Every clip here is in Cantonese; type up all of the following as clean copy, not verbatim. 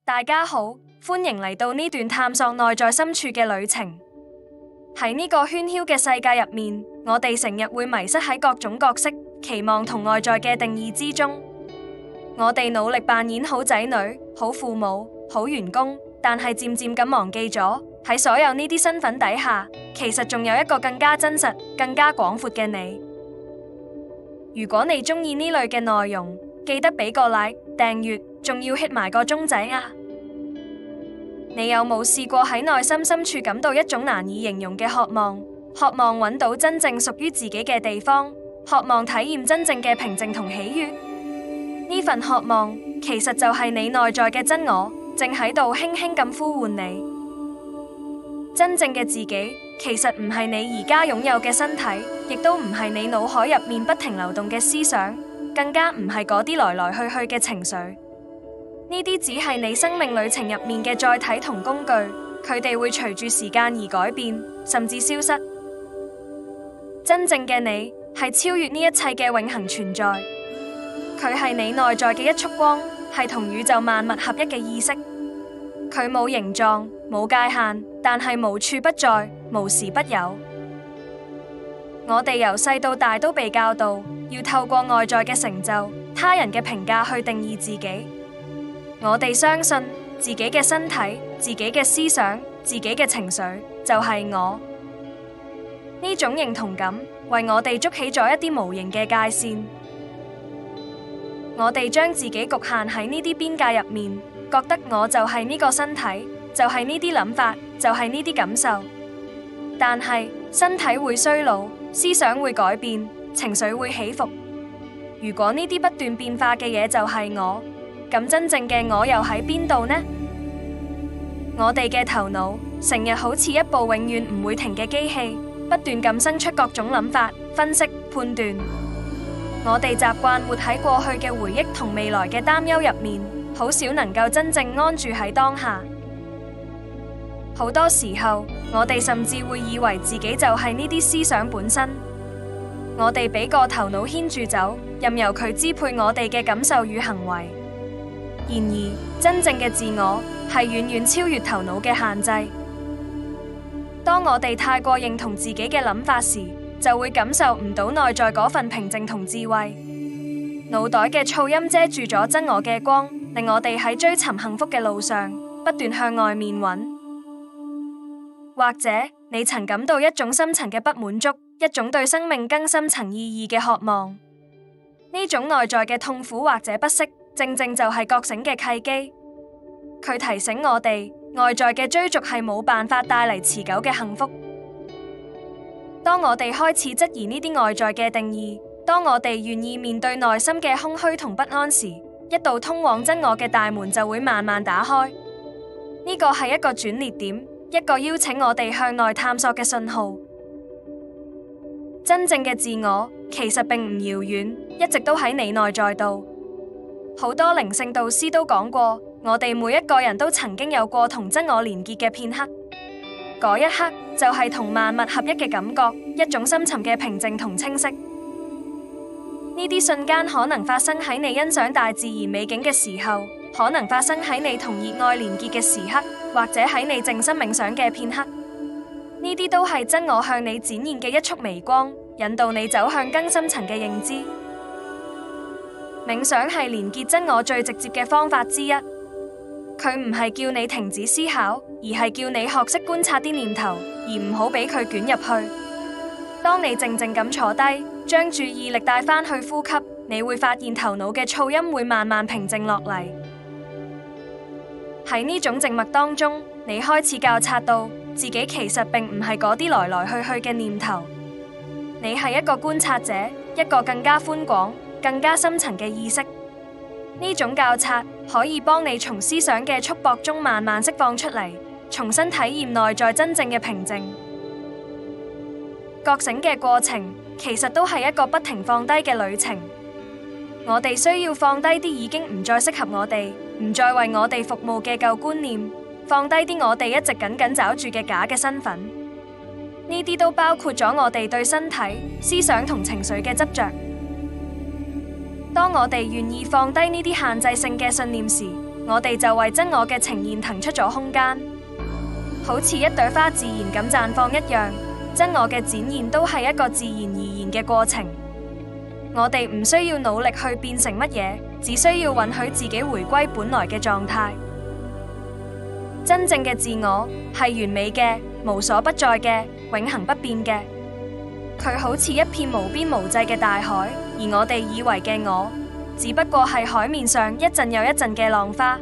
大家好，歡迎嚟到呢段探索內在深處嘅旅程。喺呢個喧囂嘅世界入面，我哋成日會迷失喺各種角色、期望同外在嘅定義之中。我哋努力扮演好仔女、好父母、好員工，但係漸漸咁忘記咗，喺所有呢啲身份底下，其實仲有一個更加真實、更加廣闊嘅你。如果你鍾意呢類嘅內容，記得俾個 like、訂閱，仲要 hit 埋個鐘仔啊！你有冇試過喺內心深處感到一種難以形容嘅渴望？渴望揾到真正屬於自己嘅地方，渴望體驗真正嘅平靜同喜悅。呢份渴望其實就係你內在嘅真我，正喺度輕輕咁呼喚你。真正嘅自己其實唔係你而家擁有嘅身體，亦都唔係你腦海入面不停流動嘅思想，更加唔係嗰啲來來去去嘅情緒。呢啲只係你生命旅程入面嘅載體同工具，佢哋會隨住時間而改變，甚至消失。真正嘅你係超越呢一切嘅永恆存在，佢係你內在嘅一束光，係同宇宙萬物合一嘅意識。佢冇形狀，冇界限，但係無處不在，無時不有。我哋由細到大都被教導要透過外在嘅成就、他人嘅評價去定義自己。我哋相信自己嘅身體、自己嘅思想、自己嘅情緒就係我。呢種認同感為我哋築起咗一啲無形嘅界線。我哋將自己局限喺呢啲邊界入面，覺得我就係呢個身體，就係呢啲諗法，就係呢啲感受。但係身體會衰老，思想會改變，情緒會起伏。如果呢啲不斷變化嘅嘢就係我，咁真正嘅我又喺邊度呢？我哋嘅頭腦成日好似一部永遠唔會停嘅機器，不斷咁生出各種諗法、分析、判斷。我哋習慣活喺過去嘅回憶同未來嘅擔憂入面，好少能夠真正安住喺當下。好多時候，我哋甚至會以為自己就係呢啲思想本身。我哋俾個頭腦牽住走，任由佢支配我哋嘅感受與行為。然而，真正嘅自我係遠遠超越頭腦嘅限制。當我哋太過認同自己嘅諗法時，就會感受唔到內在嗰份平靜同智慧。腦袋嘅噪音遮住咗真我嘅光，令我哋喺追尋幸福嘅路上不斷向外面揾。或者你曾感到一種深層嘅不滿足，一種對生命更深層意義嘅渴望。呢種內在嘅痛苦或者不適，正正就係覺醒嘅契機。佢提醒我哋，外在嘅追逐係冇辦法帶嚟持久嘅幸福。當我哋開始質疑呢啲外在嘅定義，當我哋願意面對內心嘅空虛同不安時，一道通往真我嘅大門就會慢慢打開。呢個係一個轉捩點，一個邀請我哋向內探索嘅信號。真正嘅自我其實並唔遙遠，一直都喺你內在度。好多靈性導師都講過，我哋每一個人都曾經有過同真我連結嘅片刻。嗰一刻就係同萬物合一嘅感覺，一種深沉嘅平靜同清晰。呢啲瞬間可能發生喺你欣賞大自然美景嘅時候，可能發生喺你同熱愛連結嘅時刻，或者喺你靜心冥想嘅片刻。呢啲都係真我向你展現嘅一束微光，引導你走向更深層嘅認知。冥想係連結真我最直接嘅方法之一。佢唔係叫你停止思考，而係叫你學識觀察啲念頭，而唔好俾佢捲入去。當你靜靜咁坐低，將注意力帶返去呼吸，你會發現頭腦嘅噪音會慢慢平靜落嚟。喺呢種靜默當中，你開始覺察到自己其實並唔係嗰啲來來去去嘅念頭。你係一個觀察者，一個更加寬廣、更加深層嘅意識。呢種覺察可以幫你從思想嘅束縛中慢慢釋放出嚟，重新體驗內在真正嘅平靜。覺醒嘅過程其實都係一個不停放低嘅旅程。我哋需要放低啲已經唔再適合我哋、唔再為我哋服務嘅舊觀念，放低啲我哋一直緊緊抓住嘅假嘅身份。呢啲都包括咗我哋對身體、思想同情緒嘅執着。當我哋願意放低呢啲限制性嘅信念時，我哋就為真我嘅呈現騰出咗空間，好似一朵花自然咁綻放一樣。真我嘅展現都係一個自然而然嘅過程。我哋唔需要努力去變成乜嘢，只需要允許自己回歸本來嘅狀態。真正嘅自我係完美嘅、無所不在嘅、永恆不變嘅。佢好似一片無邊無際嘅大海，而我哋以為嘅我，只不過係海面上一陣又一陣嘅浪花。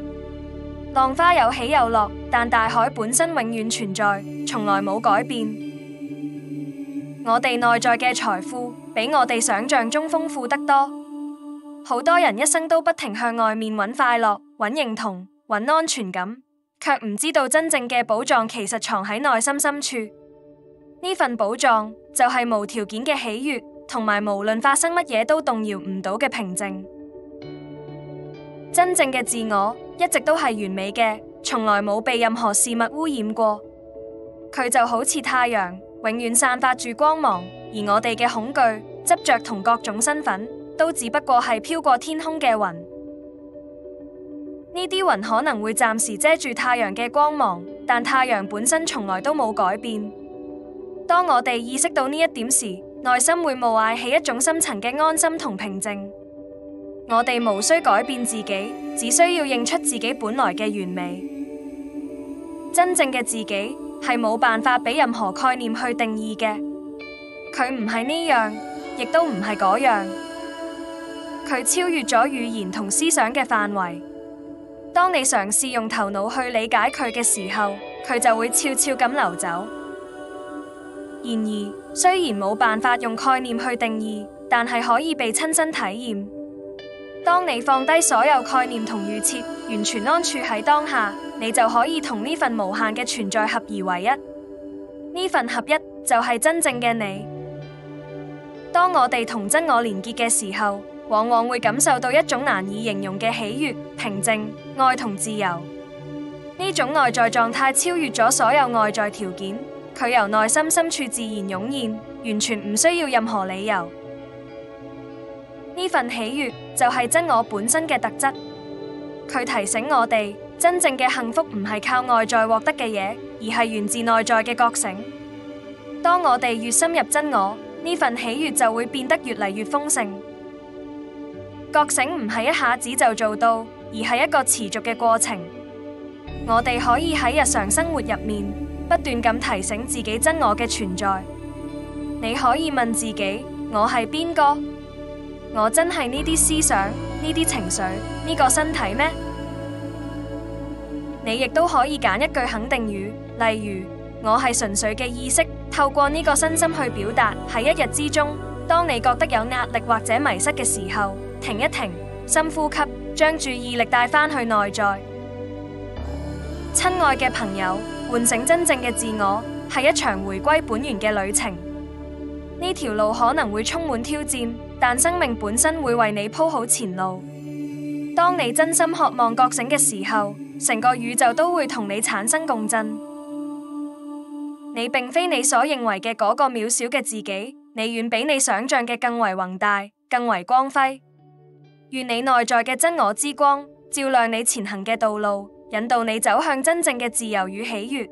浪花有起有落，但大海本身永遠存在，從來冇改變。我哋內在嘅財富比我哋想象中豐富得多。好多人一生都不停向外面揾快樂、揾認同、揾安全感，卻唔知道真正嘅寶藏其實藏喺內心深處。呢份寶藏就係無條件嘅喜悅，同埋無論發生乜嘢都動搖唔到嘅平靜。真正嘅自我一直都係完美嘅，從來冇被任何事物污染過。佢就好似太陽，永遠散發住光芒，而我哋嘅恐懼、執着同各種身份，都只不過係飄過天空嘅雲。呢啲雲可能會暫時遮住太陽嘅光芒，但太陽本身從來都冇改變。當我哋意識到呢一點時，內心會冒翳起一種深層嘅安心同平靜。我哋無需改變自己，只需要認出自己本來嘅完美。真正嘅自己係冇辦法俾任何概念去定義嘅，佢唔係呢樣，亦都唔係嗰樣，佢超越咗語言同思想嘅範圍。當你嘗試用頭腦去理解佢嘅時候，佢就會悄悄咁流走。然而，雖然冇辦法用概念去定義，但係可以被親身體驗。當你放低所有概念同預設，完全安處喺當下，你就可以同呢份無限嘅存在合而為一。呢份合一就係真正嘅你。當我哋同真我連結嘅時候，往往會感受到一種難以形容嘅喜悅、平靜、愛同自由。呢種內在狀態超越咗所有外在條件，佢由內心深處自然湧現，完全唔需要任何理由。呢份喜悅就係真我本身嘅特質。佢提醒我哋，真正嘅幸福唔係靠外在獲得嘅嘢，而係源自內在嘅覺醒。當我哋越深入真我，呢份喜悅就會變得越嚟越豐盛。覺醒唔係一下子就做到，而係一個持續嘅過程。我哋可以喺日常生活入面不斷咁提醒自己真我嘅存在。你可以問自己：我係邊個？我真係呢啲思想、呢啲情緒、呢個身體咩？你亦都可以揀一句肯定語，例如：我係純粹嘅意識，透過呢個身心去表達。喺一日之中，當你覺得有壓力或者迷失嘅時候，停一停，深呼吸，將注意力帶返去內在。親愛嘅朋友，喚醒真正嘅自我，係一場回歸本源嘅旅程。呢條路可能會充滿挑戰，但生命本身會為你鋪好前路。當你真心渴望覺醒嘅時候，成個宇宙都會同你產生共振。你並非你所認為嘅嗰個渺小嘅自己，你遠比你想象嘅更為宏大，更為光輝。願你內在嘅真我之光照亮你前行嘅道路，引導你走向真正嘅自由與喜悅。